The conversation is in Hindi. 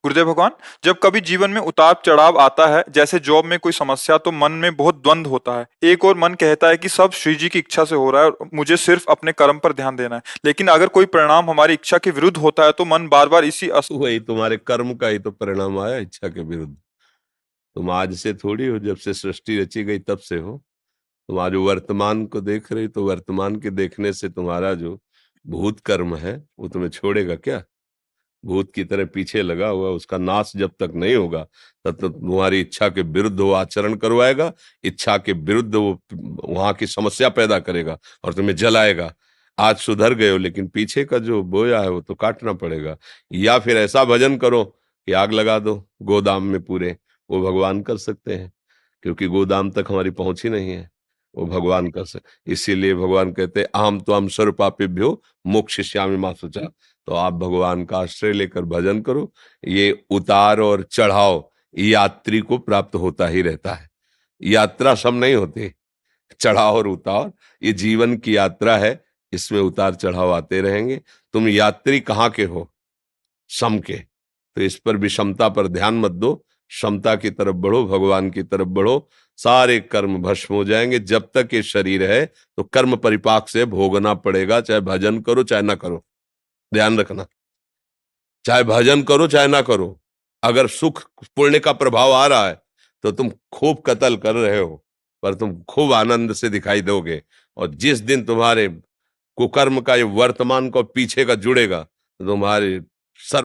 गुरुदेव भगवान, जब कभी जीवन में उतार चढ़ाव आता है, जैसे जॉब में कोई समस्या, तो मन में बहुत द्वंद होता है। एक और मन कहता है कि सब श्री जी की इच्छा से हो रहा है और मुझे सिर्फ अपने कर्म पर ध्यान देना है। लेकिन अगर कोई परिणाम हमारी इच्छा के विरुद्ध होता है तो मन बार बार इसी वही तुम्हारे कर्म का ही तो परिणाम आया, इच्छा के विरुद्ध। तुम आज से थोड़ी हो, जब से सृष्टि रची गई तब से हो। तुम आज वर्तमान को देख रही, तो वर्तमान के देखने से तुम्हारा जो भूत कर्म है वो तुम्हें छोड़ेगा क्या? भूत की तरह पीछे लगा हुआ, उसका नाश जब तक नहीं होगा तब तक तुम्हारी इच्छा के विरुद्ध वो आचरण करवाएगा। इच्छा के विरुद्ध वो वहां की समस्या पैदा करेगा और तुम्हें जलाएगा। आज सुधर गए हो, लेकिन पीछे का जो बोया है वो तो काटना पड़ेगा। या फिर ऐसा भजन करो कि आग लगा दो गोदाम में पूरे। वो भगवान कर सकते हैं, क्योंकि गोदाम तक हमारी पहुंच ही नहीं है। वो भगवान कर सकते, इसीलिए भगवान कहते हैं अहम तो हम सर्वपापेभ्यो मोक्षयिष्यामि मा शुचः। तो आप भगवान का आश्रय लेकर भजन करो। ये उतार और चढ़ाव यात्री को प्राप्त होता ही रहता है। यात्रा सब नहीं होती, चढ़ाव और उतार ये जीवन की यात्रा है। इसमें उतार चढ़ाव आते रहेंगे। तुम यात्री कहाँ के हो? सम के। तो इस पर विषमता पर ध्यान मत दो, समता की तरफ बढ़ो, भगवान की तरफ बढ़ो। सारे कर्म भस्म हो जाएंगे। जब तक ये शरीर है तो कर्म परिपाक से भोगना पड़ेगा, चाहे भजन करो चाहे ना करो। ध्यान रखना, चाहे भजन करो चाहे ना करो। अगर सुख पुण्य का प्रभाव आ रहा है तो तुम खूब कत्ल कर रहे हो, पर तुम खूब आनंद से दिखाई दोगे। और जिस दिन तुम्हारे कुकर्म का ये वर्तमान को पीछे का जुड़ेगा तो तुम्हारे सर